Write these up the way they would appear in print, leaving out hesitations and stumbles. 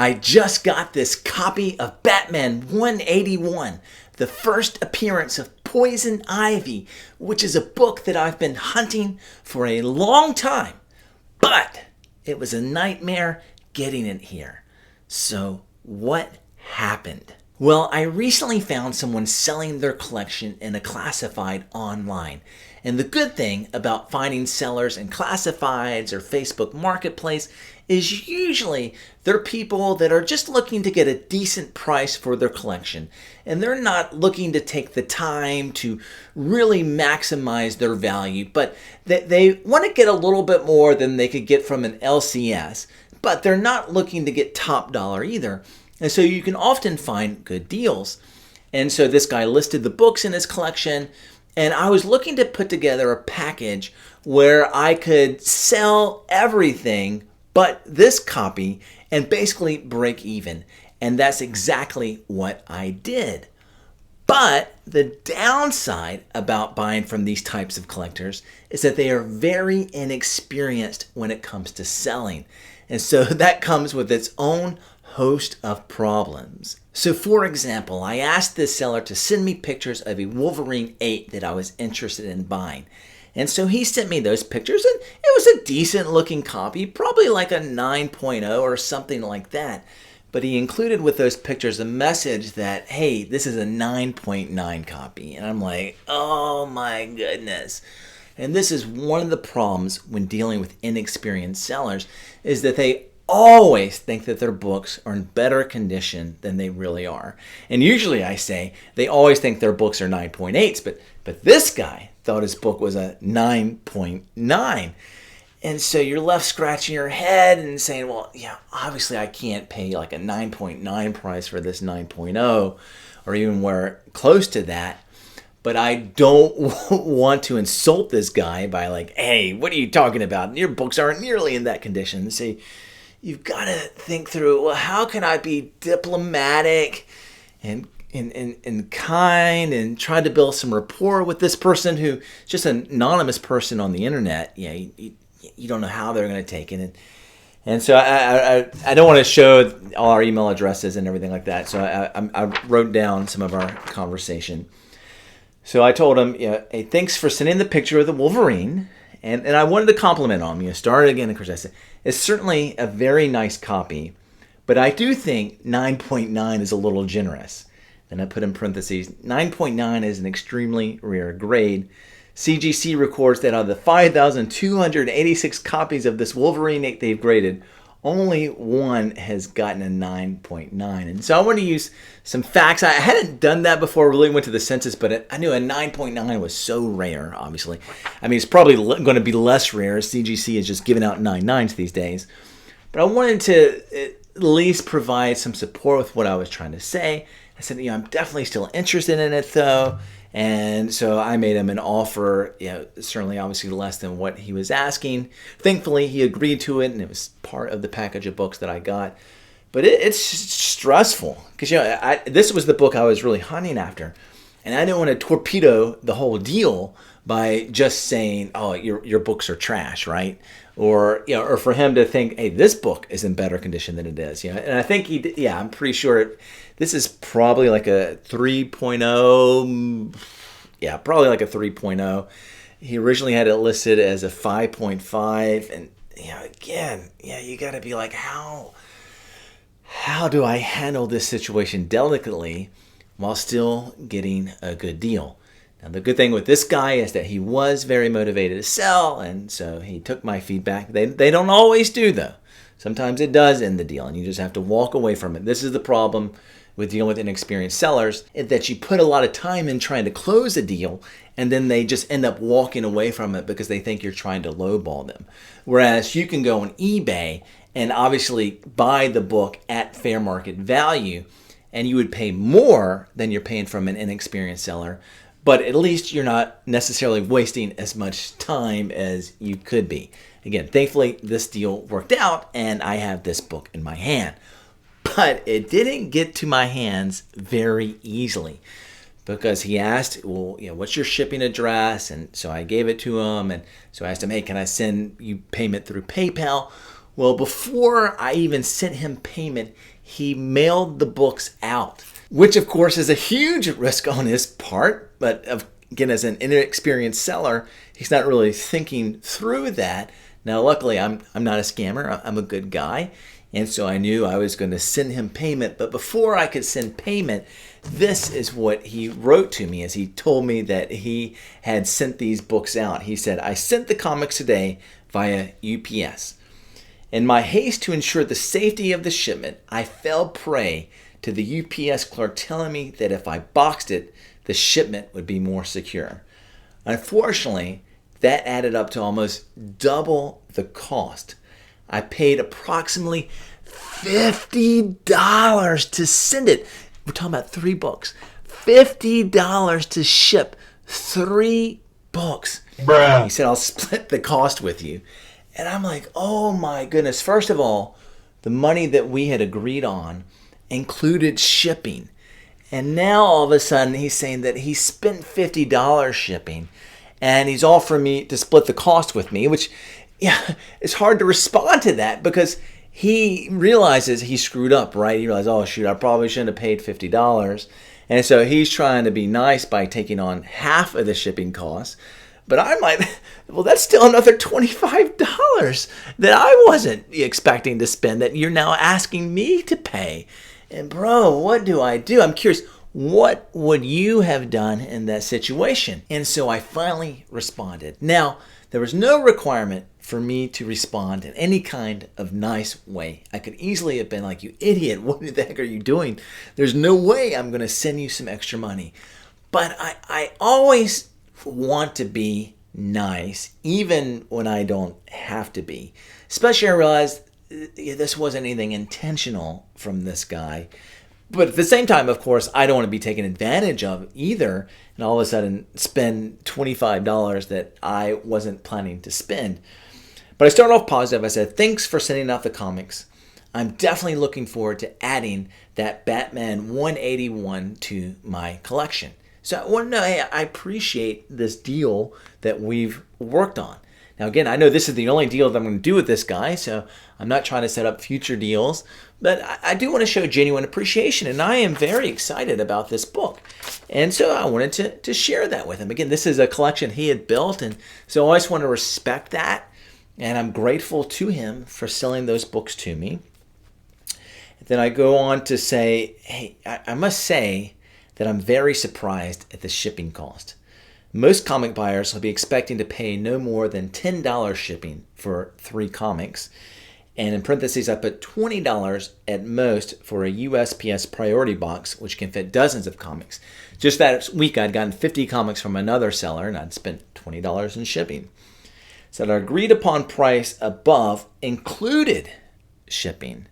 I just got this copy of Batman 181, the first appearance of Poison Ivy, which is a book that I've been hunting for a long time, but it was a nightmare getting it here. So what happened? Well, I recently found someone selling their collection in a classified online. And the good thing about finding sellers in classifieds or Facebook Marketplace is usually they're people that are just looking to get a decent price for their collection. And they're not looking to take the time to really maximize their value, but they want to get a little bit more than they could get from an LCS, but they're not looking to get top dollar either. And so you can often find good deals. And so this guy listed the books in his collection, and I was looking to put together a package where I could sell everything but this copy and basically break even. And that's exactly what I did. But the downside about buying from these types of collectors is that they are very inexperienced when it comes to selling. And so that comes with its own host of problems. So for example, I asked this seller to send me pictures of a Wolverine 8 that I was interested in buying. And so he sent me those pictures, and it was a decent looking copy, probably like a 9.0 or something like that. But he included with those pictures a message that, hey, this is a 9.9 copy. And I'm like, oh my goodness. And this is one of the problems when dealing with inexperienced sellers, is that they always think that their books are in better condition than they really are. And usually I say they always think their books are 9.8s, but this guy thought his book was a 9.9. And so you're left scratching your head and saying, well, yeah, obviously I can't pay like a 9.9 price for this 9.0 or even where close to that. But I don't want to insult this guy by like, hey, what are you talking about? Your books aren't nearly in that condition. See, you've got to think through, well, how can I be diplomatic and kind and try to build some rapport with this person who's just an anonymous person on the internet? Yeah, you don't know how they're going to take it. And so I don't want to show all our email addresses and everything like that. So I wrote down some of our conversation. So I told him, hey, thanks for sending the picture of the Wolverine. And I wanted to compliment on him. Started again, of course, I said, it's certainly a very nice copy, but I do think 9.9 is a little generous. Then I put in parentheses, 9.9 is an extremely rare grade. CGC records that out of the 5,286 copies of this Wolverine 8 they've graded, only one has gotten a 9.9. And so I want to use some facts. I hadn't done that before I really went to the census, but I knew a 9.9 was so rare, obviously. I mean, it's probably going to be less rare. CGC is just giving out 9.9s these days. But I wanted to at least provide some support with what I was trying to say. I said, I'm definitely still interested in it, though. And so I made him an offer, certainly obviously less than what he was asking. Thankfully, he agreed to it, and it was part of the package of books that I got. But it's stressful because, this was the book I was really hunting after. And I didn't want to torpedo the whole deal by just saying, oh, your books are trash, right? Or for him to think, hey, this book is in better condition than it is. And I think he did, I'm pretty sure this is probably like a 3.0. Yeah, probably like a 3.0. He originally had it listed as a 5.5. And, you got to be like, how do I handle this situation delicately while still getting a good deal? Now, the good thing with this guy is that he was very motivated to sell, and so he took my feedback. They don't always do, though. Sometimes it does end the deal, and you just have to walk away from it. This is the problem with dealing with inexperienced sellers, is that you put a lot of time in trying to close a deal, and then they just end up walking away from it because they think you're trying to lowball them. Whereas you can go on eBay and obviously buy the book at fair market value, and you would pay more than you're paying from an inexperienced seller, but at least you're not necessarily wasting as much time as you could be. Again, thankfully, this deal worked out, and I have this book in my hand. But it didn't get to my hands very easily because he asked, well, what's your shipping address? And so I gave it to him, and so I asked him, hey, can I send you payment through PayPal? Well, before I even sent him payment, he mailed the books out, which of course is a huge risk on his part. But again, as an inexperienced seller, he's not really thinking through that. Now, luckily, I'm not a scammer. I'm a good guy. And so I knew I was going to send him payment. But before I could send payment, this is what he wrote to me as he told me that he had sent these books out. He said, "I sent the comics today via UPS. In my haste to ensure the safety of the shipment, I fell prey to the UPS clerk telling me that if I boxed it, the shipment would be more secure. Unfortunately, that added up to almost double the cost. I paid approximately $50 to send it." We're talking about 3 books. $50 to ship 3 books. Bruh. He said, "I'll split the cost with you." And I'm like, oh my goodness. First of all, the money that we had agreed on included shipping. And now all of a sudden he's saying that he spent $50 shipping and he's offering me to split the cost with me, which, yeah, it's hard to respond to that because he realizes he screwed up, right? He realizes, oh shoot, I probably shouldn't have paid $50. And so he's trying to be nice by taking on half of the shipping costs. But I'm like, well, that's still another $25 that I wasn't expecting to spend that you're now asking me to pay. And bro, what do I do? I'm curious, what would you have done in that situation? And so I finally responded. Now, there was no requirement for me to respond in any kind of nice way. I could easily have been like, "You idiot, what the heck are you doing? There's no way I'm going to send you some extra money." But I always want to be nice, even when I don't have to be. Especially I realized this wasn't anything intentional from this guy. But at the same time, of course, I don't want to be taken advantage of either and all of a sudden spend $25 that I wasn't planning to spend. But I started off positive. I said, "Thanks for sending out the comics. I'm definitely looking forward to adding that Batman 181 to my collection. So I want to know, hey, I appreciate this deal that we've worked on." Now, again, I know this is the only deal that I'm going to do with this guy, so I'm not trying to set up future deals, but I do want to show genuine appreciation, and I am very excited about this book. And so I wanted to share that with him. Again, this is a collection he had built, and so I always want to respect that, and I'm grateful to him for selling those books to me. Then I go on to say, hey, I must say that I'm very surprised at the shipping cost. Most comic buyers will be expecting to pay no more than $10 shipping for 3 comics. And in parentheses, I put $20 at most for a USPS priority box, which can fit dozens of comics. Just that week, I'd gotten 50 comics from another seller, and I'd spent $20 in shipping. So the agreed upon price above included shipping.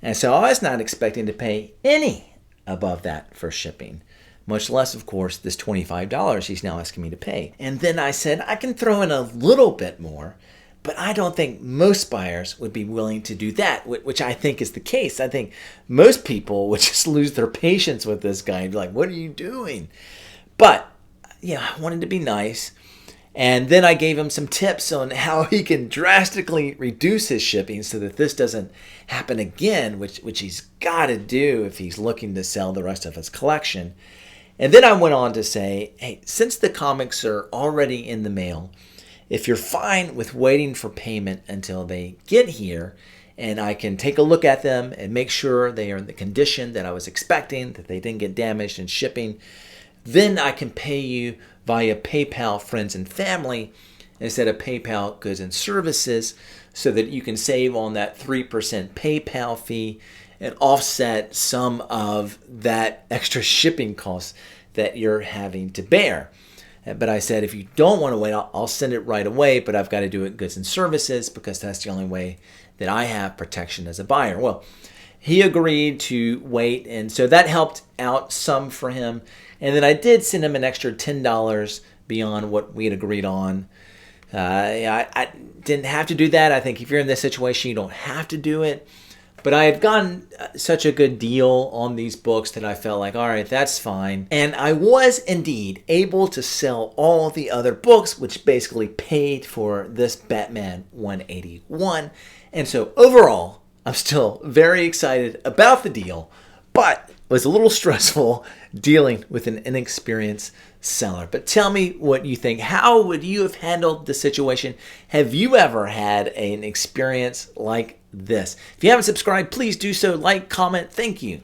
And so I was not expecting to pay any above that for shipping. Much less, of course, this $25 he's now asking me to pay. And then I said, I can throw in a little bit more, but I don't think most buyers would be willing to do that, which I think is the case. I think most people would just lose their patience with this guy and be like, "What are you doing?" But, yeah, I wanted to be nice. And then I gave him some tips on how he can drastically reduce his shipping so that this doesn't happen again, which he's got to do if he's looking to sell the rest of his collection. And then I went on to say, hey, since the comics are already in the mail, if you're fine with waiting for payment until they get here and I can take a look at them and make sure they are in the condition that I was expecting, that they didn't get damaged in shipping, then I can pay you via PayPal Friends and Family instead of PayPal Goods and Services so that you can save on that 3% PayPal fee and offset some of that extra shipping costs that you're having to bear. But I said, if you don't want to wait, I'll send it right away, but I've got to do it Goods and Services because that's the only way that I have protection as a buyer. Well, he agreed to wait, and so that helped out some for him. And then I did send him an extra $10 beyond what we had agreed on. I didn't have to do that. I think if you're in this situation, you don't have to do it. But I had gotten such a good deal on these books that I felt like, all right, that's fine. And I was indeed able to sell all the other books, which basically paid for this Batman 181. And so overall, I'm still very excited about the deal, but it was a little stressful dealing with an inexperienced seller. But tell me what you think. How would you have handled the situation? Have you ever had an experience like this? If you haven't subscribed, please do so. Like, comment. Thank you.